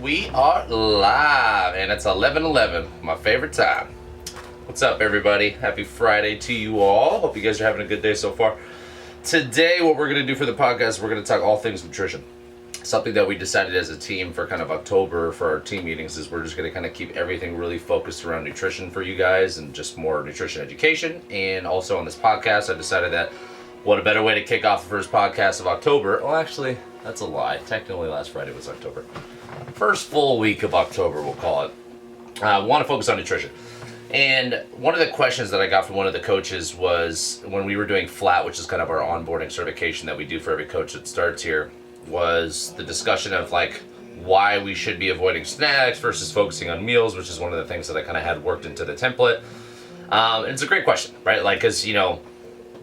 we are live, and it's 11:11, my favorite time. What's up, everybody? Happy Friday to you all. Hope you guys are having a good day so far. Today, what we're going to do for the podcast, we're going to talk all things nutrition. Something that we decided as a team for kind of October for our team meetings is we're just going to kind of keep everything really focused around nutrition for you guys and just more nutrition education. And also on this podcast, I decided that what a better way to kick off the first podcast of October. Well, actually, that's a lie. Technically, last Friday was October. First full week of October, we'll call it. I want to focus on nutrition. And one of the questions that I got from one of the coaches was when we were doing FLAT, which is kind of our onboarding certification that we do for every coach that starts here, was the discussion of like why we should be avoiding snacks versus focusing on meals, which is one of the things that I kind of had worked into the template. And it's a great question, right? Like, because, you know,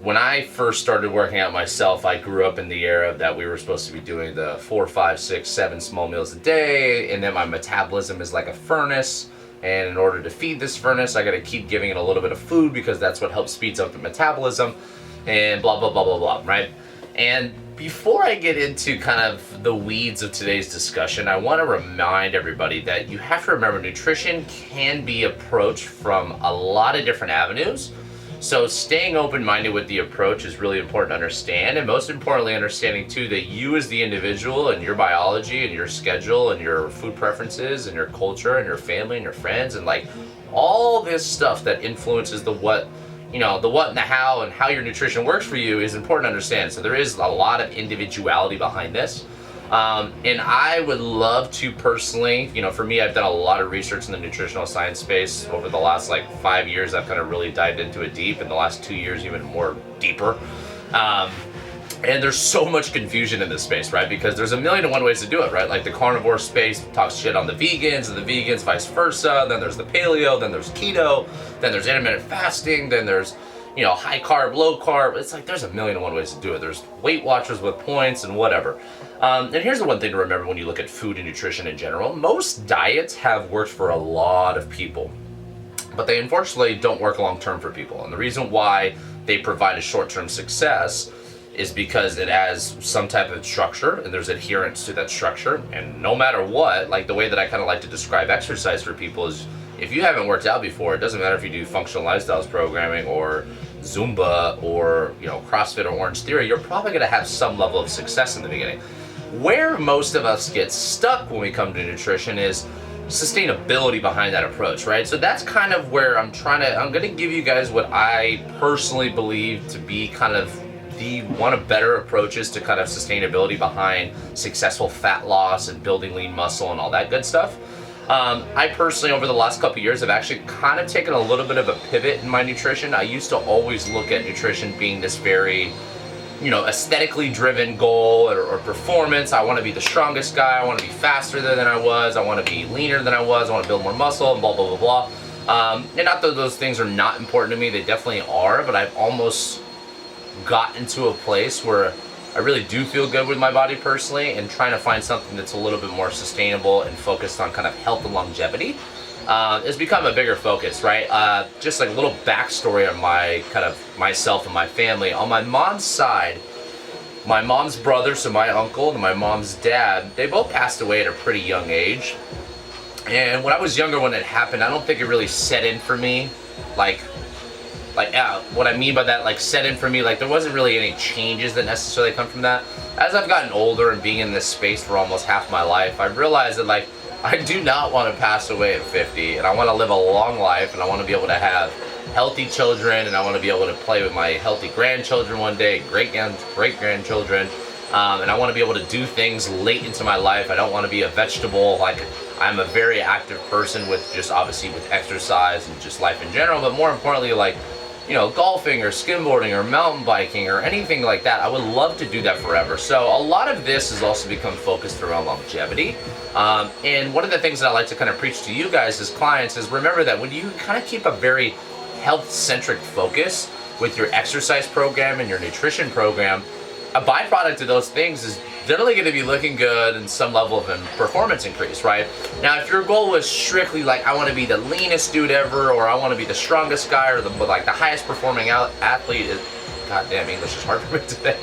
when I first started working out myself, I grew up in the era that we were supposed to be doing the 4, 5, 6, 7 small meals a day, and then my metabolism is like a furnace, and in order to feed this furnace, I got to keep giving it a little bit of food because that's what helps speeds up the metabolism, and blah, blah, blah, blah, blah, right? And before I get into kind of the weeds of today's discussion, I want to remind everybody that you have to remember nutrition can be approached from a lot of different avenues. So staying open-minded with the approach is really important to understand, and most importantly, understanding too that you as the individual and your biology and your schedule and your food preferences and your culture and your family and your friends and like all this stuff that influences the what, you know, the what and the how and how your nutrition works for you is important to understand. So there is a lot of individuality behind this. And I would love to personally, you know, for me, I've done a lot of research in the nutritional science space over the last like 5 years. I've kind of really dived into it deep. In the last 2 years, even more deeper. And there's so much confusion in this space, right? Because there's a million and one ways to do it, right? Like the carnivore space talks shit on the vegans, and the vegans vice versa. Then there's the paleo, then there's keto, then there's intermittent fasting, then there's, you know, high carb, low carb. It's like there's a million and one ways to do it. There's Weight Watchers with points and whatever. And here's the one thing to remember when you look at food and nutrition in general. Most diets have worked for a lot of people, but they unfortunately don't work long-term for people. And the reason why they provide a short-term success is because it has some type of structure and there's adherence to that structure. And no matter what, like the way that I kind of like to describe exercise for people is if you haven't worked out before, it doesn't matter if you do functional lifestyles programming or Zumba or, you know, CrossFit or Orange Theory, you're probably going to have some level of success in the beginning. Where most of us get stuck when we come to nutrition is sustainability behind that approach, right? So that's kind of where I'm going to give you guys what I personally believe to be kind of the one of better approaches to kind of sustainability behind successful fat loss and building lean muscle and all that good stuff. I personally, over the last couple of years, have actually kind of taken a little bit of a pivot in my nutrition. I used to always look at nutrition being this very, you know, aesthetically driven goal or performance. I want to be the strongest guy. I want to be faster than I was. I want to be leaner than I was. I want to build more muscle and blah, blah, blah, blah. And not that those things are not important to me. They definitely are, but I've almost gotten to a place where I really do feel good with my body personally, and trying to find something that's a little bit more sustainable and focused on kind of health and longevity has become a bigger focus, right? Just like a little backstory on my kind of myself and my family. On my mom's side, my mom's brother, so my uncle, and my mom's dad, they both passed away at a pretty young age. And when I was younger when it happened, I don't think it really set in for me. What I mean by that, like set in for me, like there wasn't really any changes that necessarily come from that. As I've gotten older and being in this space for almost half my life, I've realized that like I do not want to pass away at 50, and I want to live a long life, and I want to be able to have healthy children, and I want to be able to play with my healthy grandchildren one day, great-grandchildren, and I want to be able to do things late into my life. I don't want to be a vegetable. Like, I'm a very active person with just obviously with exercise and just life in general, but more importantly, like, you know, golfing or skimboarding or mountain biking or anything like that. I would love to do that forever. So a lot of this has also become focused around longevity. And one of the things that I like to kind of preach to you guys as clients is remember that when you kind of keep a very health-centric focus with your exercise program and your nutrition program, a byproduct of those things is generally going to be looking good and some level of performance increase, right? Now, if your goal was strictly like, I want to be the leanest dude ever, or I want to be the strongest guy, or the highest performing athlete, God damn, English is hard for me today.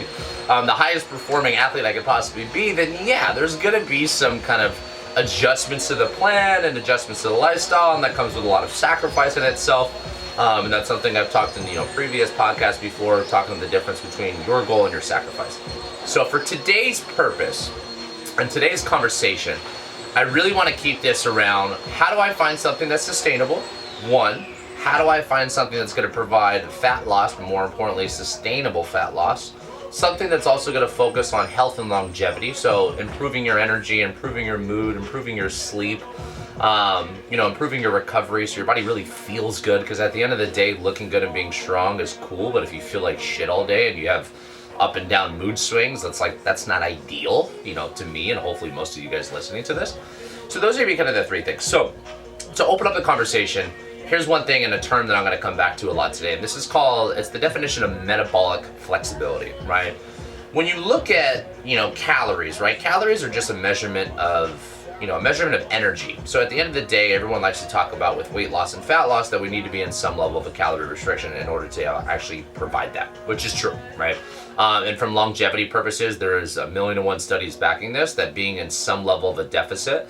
The highest performing athlete I could possibly be, then yeah, there's going to be some kind of adjustments to the plan and adjustments to the lifestyle, and that comes with a lot of sacrifice in itself. And that's something I've talked in previous podcasts before, talking the difference between your goal and your sacrifice. So for today's purpose and today's conversation, I really want to keep this around, how do I find something that's sustainable? One, how do I find something that's going to provide fat loss, but more importantly, sustainable fat loss? Something that's also going to focus on health and longevity, so improving your energy, improving your mood, improving your sleep, improving your recovery so your body really feels good, because at the end of the day, looking good and being strong is cool, but if you feel like shit all day and you have up and down mood swings, that's not ideal, to me and hopefully most of you guys listening to this. So those are kind of the three things. So to open up the conversation, here's one thing and a term that I'm going to come back to a lot today, and this is it's the definition of metabolic flexibility, right? When you look at, calories, right? Calories are just a measurement of energy. So at the end of the day, everyone likes to talk about with weight loss and fat loss that we need to be in some level of a calorie restriction in order to actually provide that, which is true, right? And from longevity purposes, there's 1,000,001 studies backing this, that being in some level of a deficit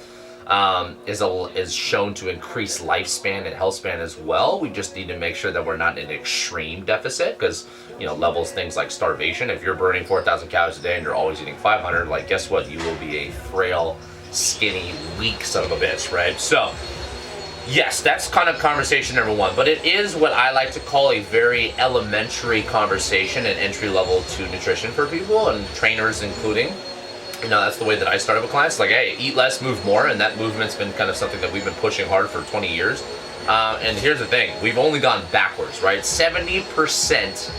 is shown to increase lifespan and health span as well. We just need to make sure that we're not in extreme deficit, because levels things like starvation. If you're burning 4,000 calories a day and you're always eating 500, guess what? You will be a frail, skinny, weak son of a bitch, right? So yes, that's kind of conversation number one, but it is what I like to call a very elementary conversation and entry level to nutrition for people and trainers including. That's the way that I started with clients. Hey, eat less, move more, and that movement's been kind of something that we've been pushing hard for 20 years. And here's the thing, we've only gone backwards, right? 70%,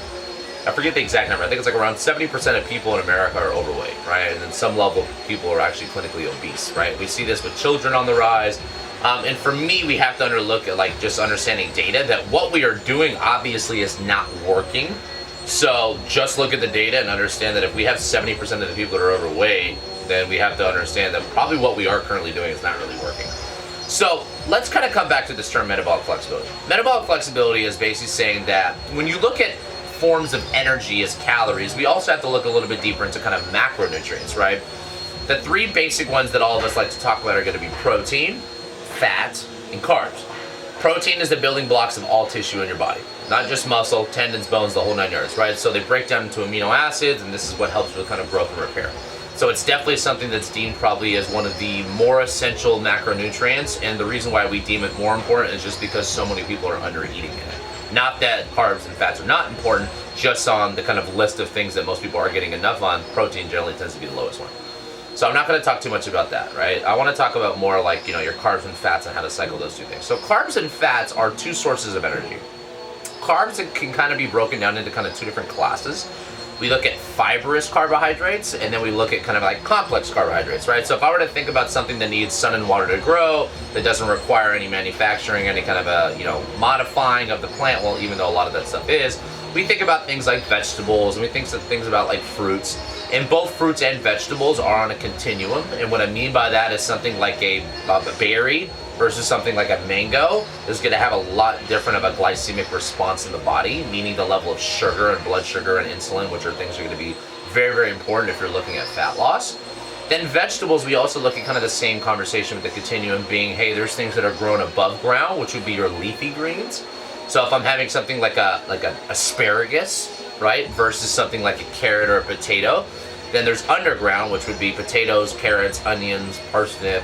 I forget the exact number, I think it's around 70% of people in America are overweight, right? And then some level of people are actually clinically obese, right? We see this with children on the rise. And for me, we have to look at just understanding data, that what we are doing obviously is not working. So just look at the data and understand that if we have 70% of the people that are overweight, then we have to understand that probably what we are currently doing is not really working. So let's kind of come back to this term metabolic flexibility. Metabolic flexibility is basically saying that when you look at forms of energy as calories, we also have to look a little bit deeper into kind of macronutrients, right? The three basic ones that all of us like to talk about are going to be protein, fat, and carbs. Protein is the building blocks of all tissue in your body, not just muscle, tendons, bones, the whole 9 yards, right? So they break down into amino acids, and this is what helps with kind of growth and repair. So it's definitely something that's deemed probably as one of the more essential macronutrients, and the reason why we deem it more important is just because so many people are under eating it. Not that carbs and fats are not important, just on the kind of list of things that most people are getting enough on, protein generally tends to be the lowest one. So I'm not going to talk too much about that, right? I want to talk about more your carbs and fats and how to cycle those two things. So carbs and fats are two sources of energy. Carbs can kind of be broken down into kind of two different classes. We look at fibrous carbohydrates, and then we look at kind of complex carbohydrates, right? So if I were to think about something that needs sun and water to grow, that doesn't require any manufacturing, any kind of modifying of the plant, well, even though a lot of that stuff is, we think about things like vegetables, and we think of things about fruits. And both fruits and vegetables are on a continuum. And what I mean by that is something like a berry versus something like a mango is going to have a lot different of a glycemic response in the body, meaning the level of sugar and blood sugar and insulin, which are things that are going to be very, very important if you're looking at fat loss. Then vegetables, we also look at kind of the same conversation with the continuum being, hey, there's things that are grown above ground, which would be your leafy greens. So if I'm having something like a asparagus, right, versus something like a carrot or a potato, then there's underground, which would be potatoes, carrots, onions, parsnip,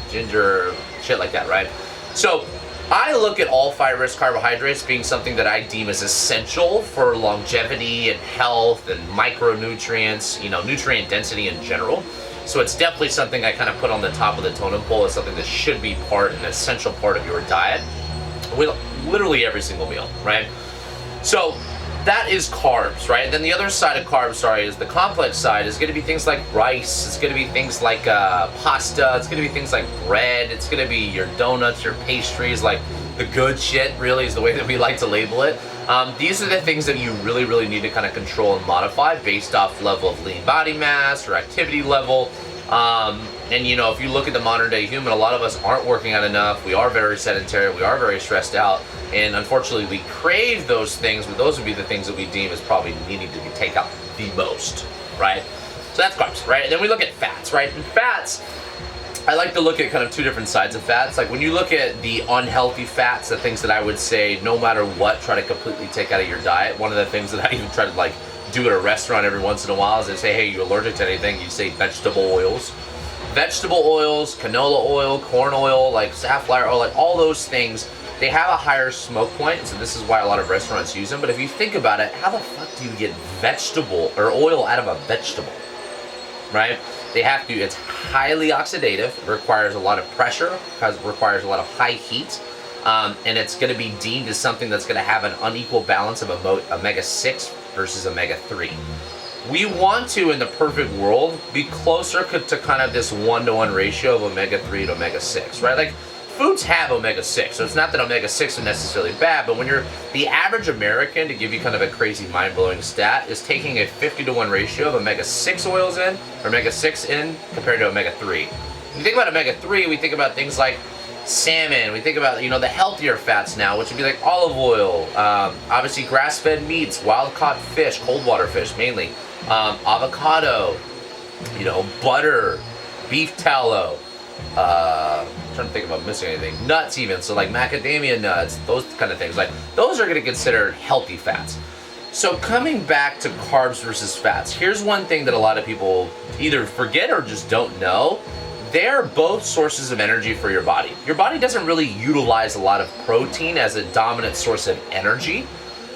ginger, shit like that, right? So I look at all fibrous carbohydrates being something that I deem as essential for longevity and health and micronutrients, nutrient density in general. So it's definitely something I kind of put on the top of the totem pole as something that should be an essential part of your diet with literally every single meal, right? So that is carbs, right? And then the other side of carbs, is the complex side, is going to be things like rice, it's going to be things like pasta, it's going to be things like bread, it's going to be your donuts, your pastries, the good shit, really, is the way that we like to label it. These are the things that you really, really need to kind of control and modify based off level of lean body mass or activity level. And if you look at the modern day human, a lot of us aren't working out enough. We are very sedentary. We are very stressed out. And unfortunately, we crave those things, but those would be the things that we deem as probably needing to be take out the most, right? So that's carbs, right? And then we look at fats, right? And fats, I like to look at kind of two different sides of fats. Like when you look at the unhealthy fats, the things that I would say no matter what, try to completely take out of your diet. One of the things that I even try to like do at a restaurant every once in a while is they say, hey, you allergic to anything? You say vegetable oils. Vegetable oils, canola oil, corn oil, like safflower oil, like all those things, they have a higher smoke point, so this is why a lot of restaurants use them. But if you think about it, how the fuck do you get vegetable or oil out of a vegetable, right? They have to. It's highly oxidative. It requires a lot of pressure, because it requires a lot of high heat, and it's going to be deemed as something that's going to have an unequal balance of omega-6 versus omega-3. We want to, in the perfect world, be closer to kind of this 1-to-1 ratio of omega-3 to omega-6, right? Like, foods have omega-6, so it's not that omega-6 are necessarily bad, but when you're the average American, to give you kind of a crazy mind-blowing stat, is taking a 50-to-1 ratio of omega-6 oils in, or omega-6 in, compared to omega-3. When you think about omega-3, we think about things like salmon, we think about, you know, the healthier fats now, which would be like olive oil, obviously grass-fed meats, wild-caught fish, cold water fish mainly, avocado, you know, butter, beef tallow, trying to think if I'm missing anything, nuts even, so like macadamia nuts, those kind of things, like those are going to consider healthy fats. So coming back to carbs versus fats, here's one thing that a lot of people either forget or just don't know. They're both sources of energy for your body. Your body doesn't really utilize a lot of protein as a dominant source of energy.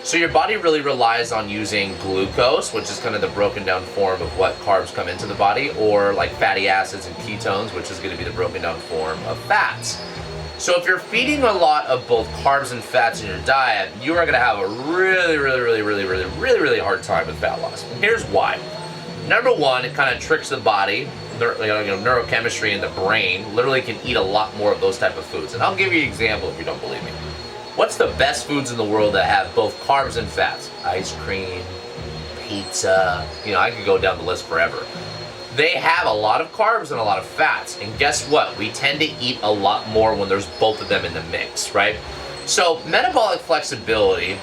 So your body really relies on using glucose, which is kind of the broken down form of what carbs come into the body, or like fatty acids and ketones, which is going to be the broken down form of fats. So if you're feeding a lot of both carbs and fats in your diet, you are going to have a really hard time with fat loss. And here's why. Number one, it kind of tricks the body. Neurochemistry in the brain literally can eat a lot more of those type of foods. And I'll give you an example if you don't believe me. What's the best foods in the world that have both carbs and fats? Ice cream, pizza, you know, I could go down the list forever. They have a lot of carbs and a lot of fats. And guess what? We tend to eat a lot more when there's both of them in the mix, right? So metabolic flexibility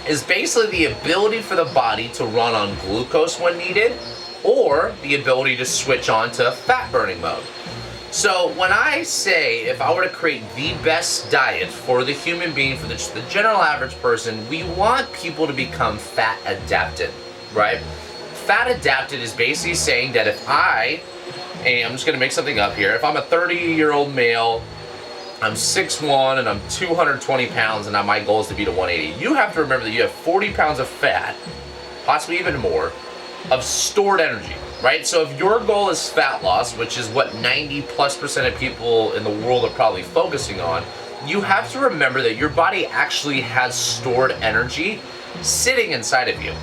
is basically the ability for the body to run on glucose when needed, or the ability to switch on to fat burning mode. So when I say, if I were to create the best diet for the human being, for the general average person, we want people to become fat adapted, right? Fat adapted is basically saying that if I'm just gonna make something up here, if I'm a 30-year-old male, I'm 6'1", and I'm 220 pounds, and my goal is to be to 180, you have to remember that you have 40 pounds of fat, possibly even more, of stored energy. Right? So if your goal is fat loss, which is what 90+% of people in the world are probably focusing on, you have to remember that your body actually has stored energy sitting inside of you.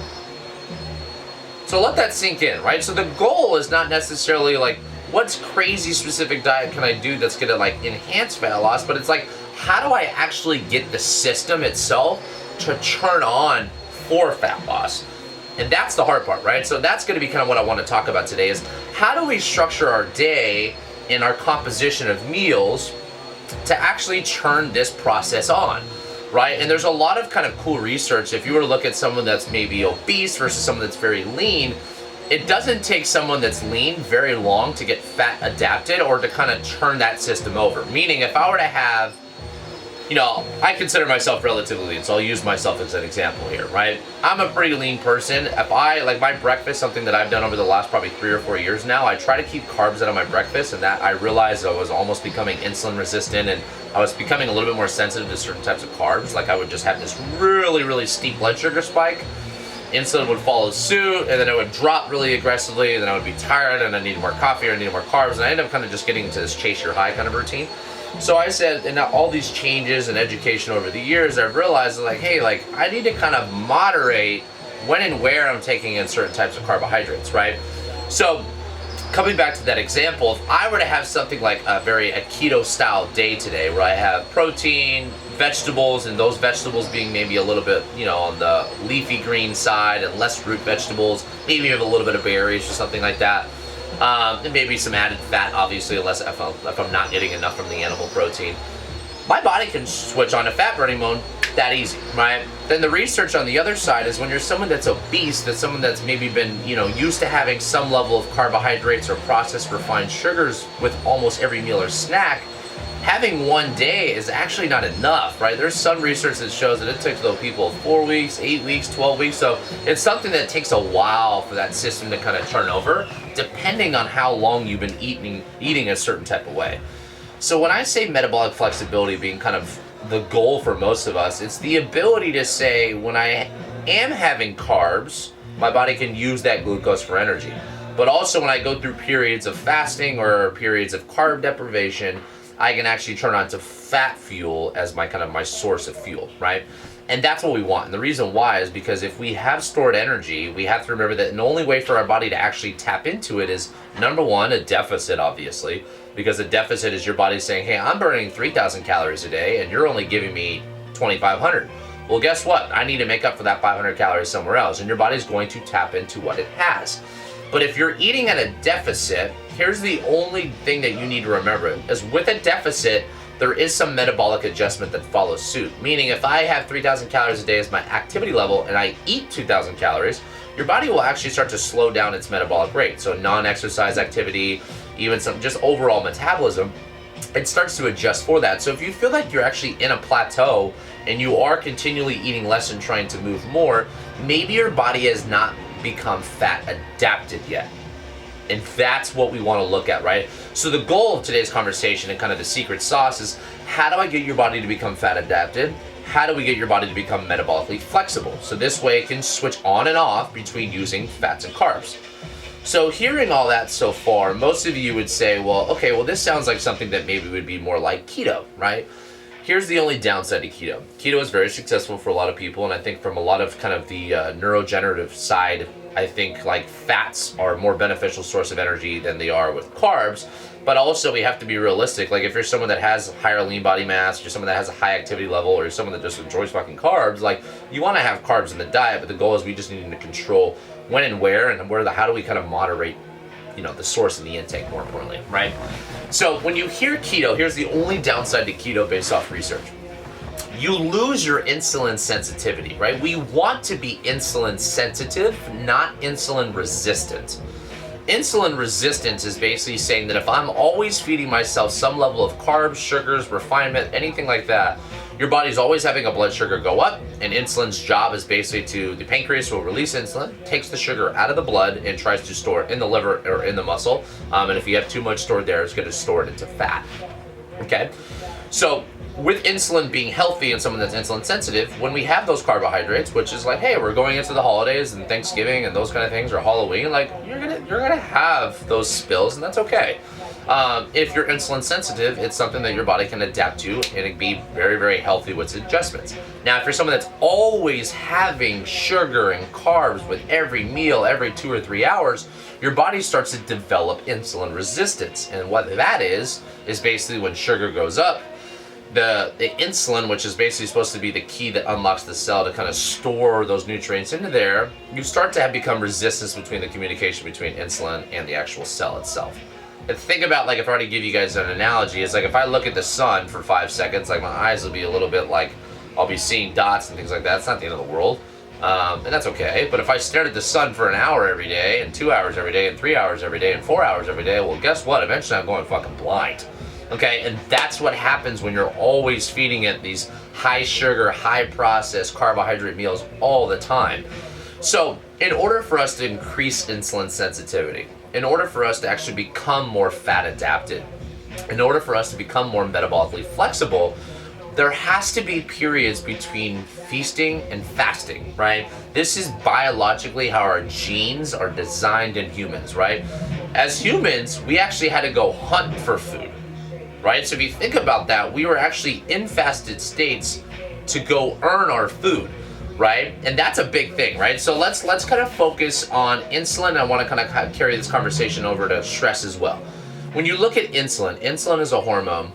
So let that sink in, right? So the goal is not necessarily like, what's crazy specific diet can I do that's gonna like enhance fat loss, but it's like, how do I actually get the system itself to turn on for fat loss? And that's the hard part, right? So that's going to be kind of what I want to talk about today is how do we structure our day and our composition of meals to actually turn this process on, right? And there's a lot of kind of cool research. If you were to look at someone that's maybe obese versus someone that's very lean, it doesn't take someone that's lean very long to get fat adapted or to kind of turn that system over. Meaning if I were to have, you know, I consider myself relatively lean, so I'll use myself as an example here, right? I'm a pretty lean person. If I, like my breakfast, something that I've done over the last probably 3 or 4 years now, I try to keep carbs out of my breakfast, and that I realized I was almost becoming insulin resistant, and I was becoming a little bit more sensitive to certain types of carbs. Like I would just have this really steep blood sugar spike. Insulin would follow suit, and then it would drop really aggressively, and then I would be tired, and I needed more coffee, or I needed more carbs, and I ended up kind of just getting into this chase your high kind of routine. So I said, and now all these changes and education over the years, I've realized like, hey, like I need to kind of moderate when and where I'm taking in certain types of carbohydrates, right? So coming back to that example, if I were to have something like a keto style day today where I have protein, vegetables, and those vegetables being maybe a little bit, you know, on the leafy green side and less root vegetables, maybe you have a little bit of berries or something like that. And maybe some added fat, obviously, unless if I'm not getting enough from the animal protein. My body can switch on to fat burning mode That easy, right? Then the research on the other side is when you're someone that's obese, that's someone that's maybe been, used to having some level of carbohydrates or processed refined sugars with almost every meal or snack, having one day is actually not enough, right? There's some research that shows that it takes those people 4 weeks, 8 weeks, 12 weeks. So it's something that takes a while for that system to kind of turn over, depending on how long you've been eating a certain type of way. So when I say metabolic flexibility being kind of the goal for most of us, it's the ability to say, when I am having carbs, my body can use that glucose for energy. But also when I go through periods of fasting or periods of carb deprivation, I can actually turn on to fat fuel as my source of fuel, right? And that's what we want. And the reason why is because if we have stored energy, we have to remember that the only way for our body to actually tap into it is, number one, a deficit, obviously, because a deficit is your body saying, hey, I'm burning 3,000 calories a day and you're only giving me 2,500. Well, guess what? I need to make up for that 500 calories somewhere else, and your body's going to tap into what it has. But if you're eating at a deficit, here's the only thing that you need to remember, is with a deficit, there is some metabolic adjustment that follows suit. Meaning if I have 3,000 calories a day as my activity level and I eat 2,000 calories, your body will actually start to slow down its metabolic rate. So non-exercise activity, even some just overall metabolism, it starts to adjust for that. So if you feel like you're actually in a plateau and you are continually eating less and trying to move more, maybe your body has not become fat adapted yet. And that's what we want to look at, right? So the goal of today's conversation and kind of the secret sauce is, how do I get your body to become fat adapted? How do we get your body to become metabolically flexible? So this way it can switch on and off between using fats and carbs. So hearing all that so far, most of you would say, well, okay, well, this sounds like something that maybe would be more like keto, right? Here's the only downside to keto. Keto is very successful for a lot of people, and I think from a lot of kind of the neurogenerative side, I think like fats are a more beneficial source of energy than they are with carbs. But also we have to be realistic. Like if you're someone that has higher lean body mass, you're someone that has a high activity level, or you're someone that just enjoys fucking carbs, like you want to have carbs in the diet, but the goal is we just need to control when and where, and how do we kind of moderate, the source and the intake, more importantly, right? So when you hear keto, here's the only downside to keto based off research. You lose your insulin sensitivity, right? We want to be insulin sensitive, not insulin resistant. Insulin resistance is basically saying that if I'm always feeding myself some level of carbs, sugars, refinement, anything like that, your body's always having a blood sugar go up, and insulin's job is basically the pancreas will release insulin, takes the sugar out of the blood and tries to store it in the liver or in the muscle. And if you have too much stored there, it's going to store it into fat. Okay? So with insulin being healthy and someone that's insulin sensitive, when we have those carbohydrates, which is like, hey, we're going into the holidays and Thanksgiving and those kind of things, or Halloween, like you're gonna have those spills, and that's okay. If you're insulin sensitive, it's something that your body can adapt to and it be very, very healthy with adjustments. Now, if you're someone that's always having sugar and carbs with every meal, every 2 or 3 hours, your body starts to develop insulin resistance. And what that is basically when sugar goes up, the insulin, which is basically supposed to be the key that unlocks the cell to kind of store those nutrients into there, you start to become resistance between the communication between insulin and the actual cell itself. And think about, like, if I were to give you guys an analogy, it's like if I look at the sun for 5 seconds, like my eyes will be a little bit like, I'll be seeing dots and things like that. It's not the end of the world. And that's okay. But if I stared at the sun for an hour every day, and 2 hours every day, and 3 hours every day, and 4 hours every day, well, guess what? Eventually I'm going fucking blind. Okay, and that's what happens when you're always feeding it these high sugar, high processed carbohydrate meals all the time. So in order for us to increase insulin sensitivity, in order for us to actually become more fat adapted, in order for us to become more metabolically flexible, there has to be periods between feasting and fasting, right? This is biologically how our genes are designed in humans, right? As humans, we actually had to go hunt for food. Right? So if you think about that, we were actually in fasted states to go earn our food, right? And that's a big thing, right? So let's kind of focus on insulin. I want to kind of carry this conversation over to stress as well. When you look at insulin, insulin is a hormone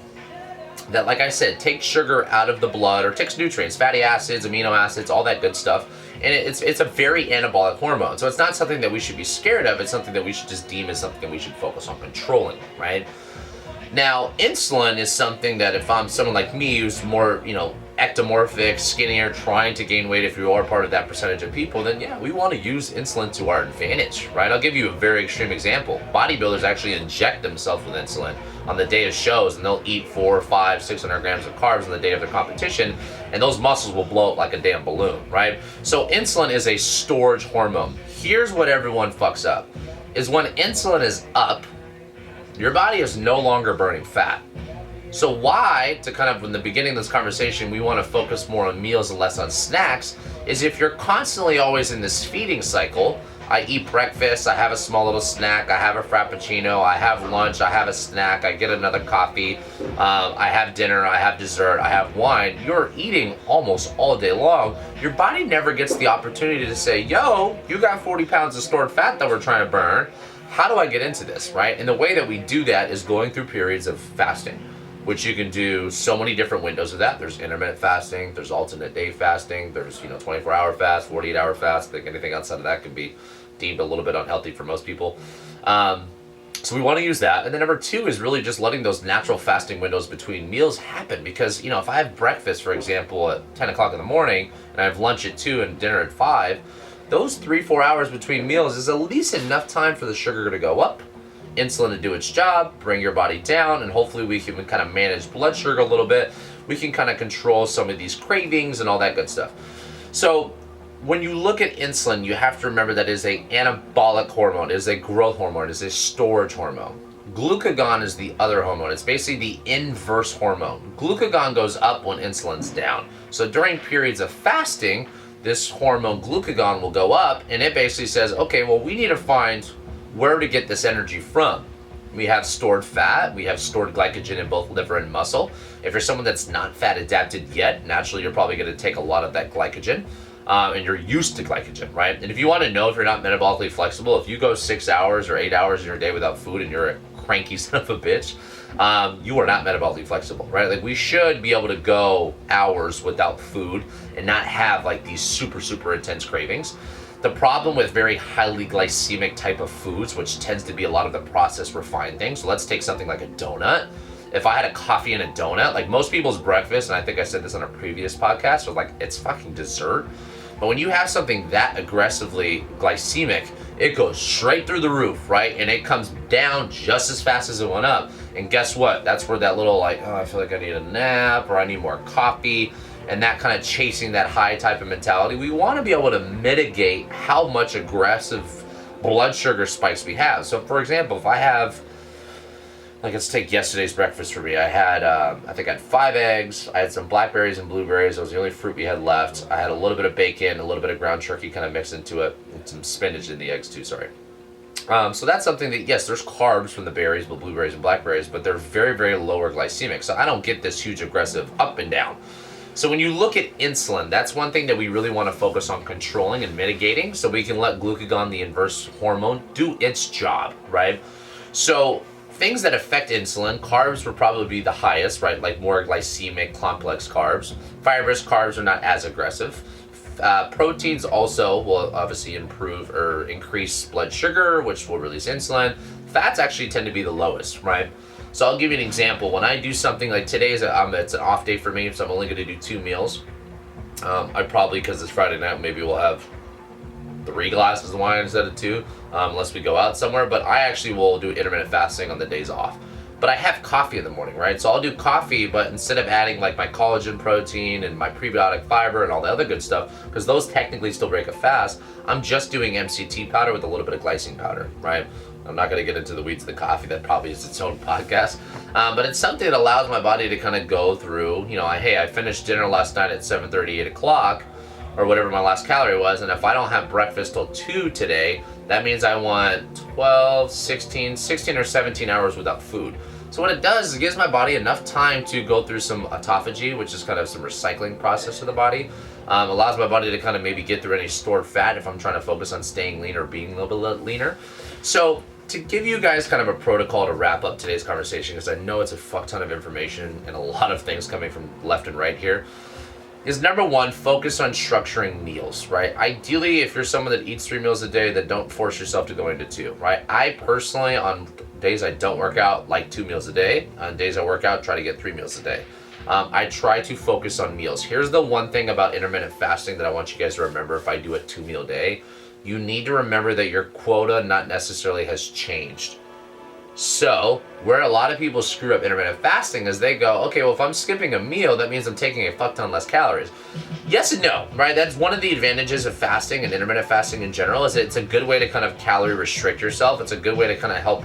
that, like I said, takes sugar out of the blood, or takes nutrients, fatty acids, amino acids, all that good stuff. And it's a very anabolic hormone. So it's not something that we should be scared of. It's something that we should just deem as something that we should focus on controlling, right? Now, insulin is something that if I'm someone like me who's more, ectomorphic, skinnier, trying to gain weight, if you are part of that percentage of people, then yeah, we want to use insulin to our advantage, right? I'll give you a very extreme example. Bodybuilders actually inject themselves with insulin on the day of shows, and they'll eat 400, 500, 600 grams of carbs on the day of their competition, and those muscles will blow up like a damn balloon, right? So insulin is a storage hormone. Here's what everyone fucks up, is when insulin is up, your body is no longer burning fat. So why, to kind of, in the beginning of this conversation, we want to focus more on meals and less on snacks, is if you're constantly always in this feeding cycle, I eat breakfast, I have a small little snack, I have a Frappuccino, I have lunch, I have a snack, I get another coffee, I have dinner, I have dessert, I have wine, you're eating almost all day long. Your body never gets the opportunity to say, yo, you got 40 pounds of stored fat that we're trying to burn. How do I get into this, right? And the way that we do that is going through periods of fasting, which you can do so many different windows of that. There's intermittent fasting, there's alternate day fasting, there's 24-hour fast, 48-hour fast. I think anything outside of that can be deemed a little bit unhealthy for most people. So we want to use that. And then number two is really just letting those natural fasting windows between meals happen. Because, if I have breakfast, for example, at 10 o'clock in the morning, and I have lunch at 2 and dinner at 5, those 3-4 hours between meals is at least enough time for the sugar to go up, insulin to do its job, bring your body down, and hopefully we can kind of manage blood sugar a little bit. We can kind of control some of these cravings and all that good stuff. So when you look at insulin, you have to remember that it is an anabolic hormone, it is a growth hormone, it is a storage hormone. Glucagon is the other hormone. It's basically the inverse hormone. Glucagon goes up when insulin's down. So during periods of fasting, this hormone glucagon will go up, and it basically says, okay, well, we need to find where to get this energy from. We have stored fat, we have stored glycogen in both liver and muscle. If you're someone that's not fat adapted yet, naturally you're probably going to take a lot of that glycogen, and you're used to glycogen, right? And if you want to know if you're not metabolically flexible, if you go 6 hours or 8 hours in your day without food and you're a cranky son of a bitch, you are not metabolically flexible, right? Like, we should be able to go hours without food and not have like these super intense cravings. The problem with very highly glycemic type of foods, which tends to be a lot of the processed refined things, so let's take something like a donut. If I had a coffee and a donut, like most people's breakfast, and I think I said this on a previous podcast, so like it's fucking dessert. But when you have something that aggressively glycemic, it goes straight through the roof, right? And it comes down just as fast as it went up. And guess what? That's where that little like, oh, I feel like I need a nap, or I need more coffee, and that kind of chasing that high type of mentality. We want to be able to mitigate how much aggressive blood sugar spikes we have. So for example, if I have, like, let's take yesterday's breakfast for me. I had, I think I had 5 eggs. I had some blackberries and blueberries. That was the only fruit we had left. I had a little bit of bacon, a little bit of ground turkey kind of mixed into it, and some spinach in the eggs too, sorry. So that's something that, yes, there's carbs from the berries, the blueberries and blackberries, but they're very lower glycemic. So I don't get this huge aggressive up and down. So when you look at insulin, that's one thing that we really want to focus on controlling and mitigating, so we can let glucagon, the inverse hormone, do its job, right? So things that affect insulin, carbs would probably be the highest, right? Like more glycemic, complex carbs. Fibrous carbs are not as aggressive. Proteins also will obviously improve or increase blood sugar, which will release insulin. Fats actually tend to be the lowest, right? So I'll give you an example. When I do something like today, it's an off day for me, so I'm only going to do 2 meals. I probably, because it's Friday night, maybe we'll have 3 glasses of wine instead of 2, unless we go out somewhere. But I actually will do intermittent fasting on the days off. But I have coffee in the morning, right? So I'll do coffee, but instead of adding like my collagen protein and my prebiotic fiber and all the other good stuff, because those technically still break a fast, I'm just doing MCT powder with a little bit of glycine powder, right? I'm not going to get into the weeds of the coffee. That probably is its own podcast. But it's something that allows my body to kind of go through, hey, I finished dinner last night at 7:30, 8 o'clock, or whatever my last calorie was. And if I don't have breakfast till 2 today, that means I want 12, 16 or 17 hours without food. So what it does is it gives my body enough time to go through some autophagy, which is kind of some recycling process of the body. Allows my body to kind of maybe get through any stored fat if I'm trying to focus on staying lean or being a little bit leaner. So to give you guys kind of a protocol to wrap up today's conversation, because I know it's a fuck ton of information and a lot of things coming from left and right here, is number 1, focus on structuring meals, right? Ideally, if you're someone that eats 3 meals a day, then don't force yourself to go into 2, right? I personally, on days I don't work out, like 2 meals a day. On days I work out, try to get 3 meals a day. I try to focus on meals. Here's the one thing about intermittent fasting that I want you guys to remember if I do a 2-meal day. You need to remember that your quota not necessarily has changed. So, where a lot of people screw up intermittent fasting is they go, okay, well, if I'm skipping a meal, that means I'm taking a fuck ton less calories. Yes and no, right? That's one of the advantages of fasting and intermittent fasting in general is it's a good way to kind of calorie restrict yourself. It's a good way to kind of help,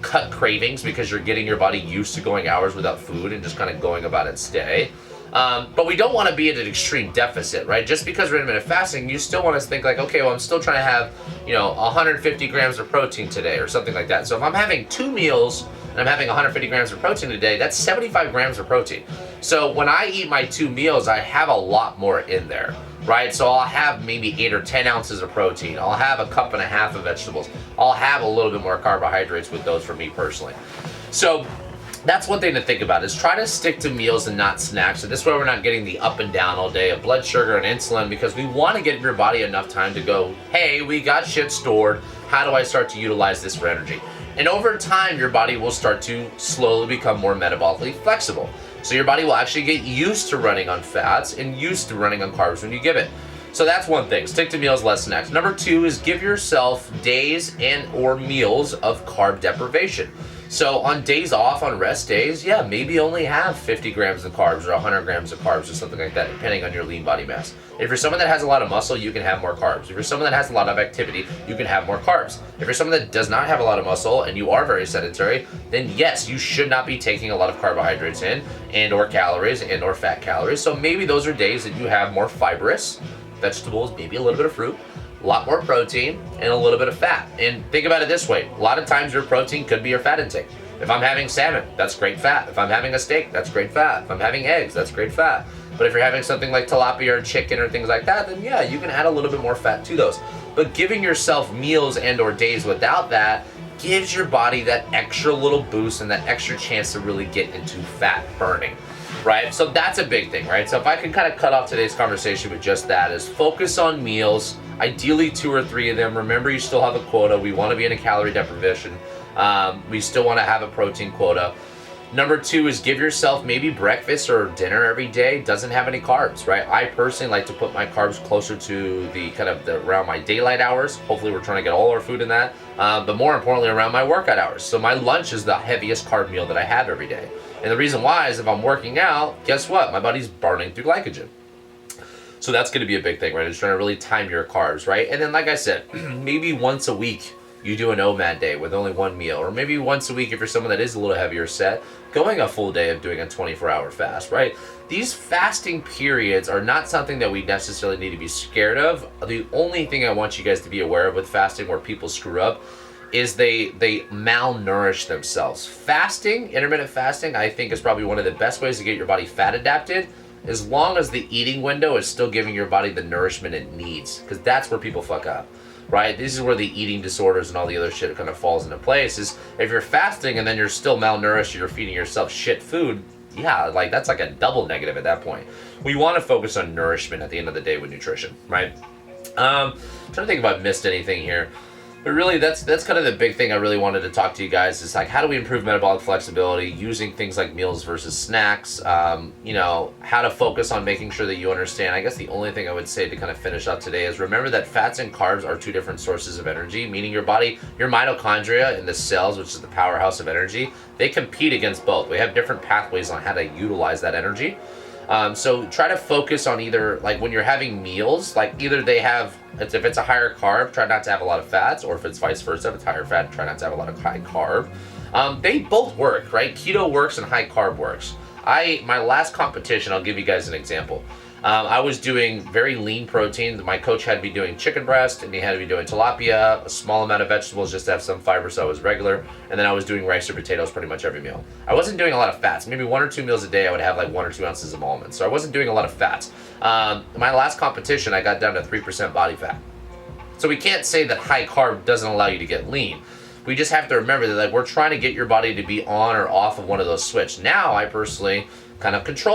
cut cravings because you're getting your body used to going hours without food and just kind of going about its day. But we don't want to be at an extreme deficit, right? Just because we're intermittent fasting, you still want to think like, okay, well, I'm still trying to have, 150 grams of protein today or something like that. So if I'm having 2 meals and I'm having 150 grams of protein a day, that's 75 grams of protein. So when I eat my 2 meals, I have a lot more in there, right? So I'll have maybe 8 or 10 ounces of protein. I'll have a cup and a half of vegetables. I'll have a little bit more carbohydrates with those for me personally. So that's one thing to think about is try to stick to meals and not snacks. So this way we're not getting the up and down all day of blood sugar and insulin because we want to get your body enough time to go, hey, we got shit stored. How do I start to utilize this for energy? And over time, your body will start to slowly become more metabolically flexible. So your body will actually get used to running on fats and used to running on carbs when you give it. So that's one thing. Stick to meals, less snacks. Number 2 is give yourself days and or meals of carb deprivation. So on days off, on rest days, yeah, maybe only have 50 grams of carbs or 100 grams of carbs or something like that, depending on your lean body mass. If you're someone that has a lot of muscle, you can have more carbs. If you're someone that has a lot of activity, you can have more carbs. If you're someone that does not have a lot of muscle and you are very sedentary, then yes, you should not be taking a lot of carbohydrates in and or calories and or fat calories. So maybe those are days that you have more fibrous vegetables, maybe a little bit of fruit, a lot more protein, and a little bit of fat. And think about it this way. A lot of times your protein could be your fat intake. If I'm having salmon, that's great fat. If I'm having a steak, that's great fat. If I'm having eggs, that's great fat. But if you're having something like tilapia or chicken or things like that, then yeah, you can add a little bit more fat to those. But giving yourself meals and or days without that gives your body that extra little boost and that extra chance to really get into fat burning. Right? So that's a big thing, right? So if I can kind of cut off today's conversation with just that is focus on meals, ideally 2 or 3 of them. Remember, you still have a quota. We want to be in a calorie deprivation. We still want to have a protein quota. Number 2 is give yourself maybe breakfast or dinner every day. Doesn't have any carbs, right? I personally like to put my carbs closer to the around my daylight hours. Hopefully we're trying to get all our food in that. But more importantly, around my workout hours. So my lunch is the heaviest carb meal that I have every day. And the reason why is if I'm working out, guess what? My body's burning through glycogen. So that's going to be a big thing, right? It's trying to really time your carbs, right? And then, like I said, maybe once a week you do an OMAD day with only 1 meal. Or maybe once a week if you're someone that is a little heavier set, going a full day of doing a 24-hour fast, right? These fasting periods are not something that we necessarily need to be scared of. The only thing I want you guys to be aware of with fasting where people screw up is they malnourish themselves. Fasting, intermittent fasting, I think is probably one of the best ways to get your body fat adapted, as long as the eating window is still giving your body the nourishment it needs, because that's where people fuck up, right? This is where the eating disorders and all the other shit kind of falls into place, is if you're fasting and then you're still malnourished, you're feeding yourself shit food, yeah, like that's like a double negative at that point. We want to focus on nourishment at the end of the day with nutrition, right? Trying to think if I've missed anything here. But really, that's kind of the big thing I really wanted to talk to you guys is like, how do we improve metabolic flexibility using things like meals versus snacks? How to focus on making sure that you understand. I guess the only thing I would say to kind of finish up today is remember that fats and carbs are 2 different sources of energy, meaning your body, your mitochondria in the cells, which is the powerhouse of energy, they compete against both. We have different pathways on how to utilize that energy. So try to focus on either, like when you're having meals, like either they have, if it's a higher carb, try not to have a lot of fats, or if it's vice versa, if it's higher fat, try not to have a lot of high carb. They both work, right? Keto works and high carb works. My last competition, I'll give you guys an example. I was doing very lean protein. My coach had me doing chicken breast, and he had me doing tilapia, a small amount of vegetables just to have some fiber, so I was regular. And then I was doing rice or potatoes pretty much every meal. I wasn't doing a lot of fats. Maybe 1 or 2 meals a day, I would have like 1 or 2 ounces of almonds. So I wasn't doing a lot of fats. My last competition, I got down to 3% body fat. So we can't say that high carb doesn't allow you to get lean. We just have to remember that like we're trying to get your body to be on or off of one of those switches. Now, I personally kind of control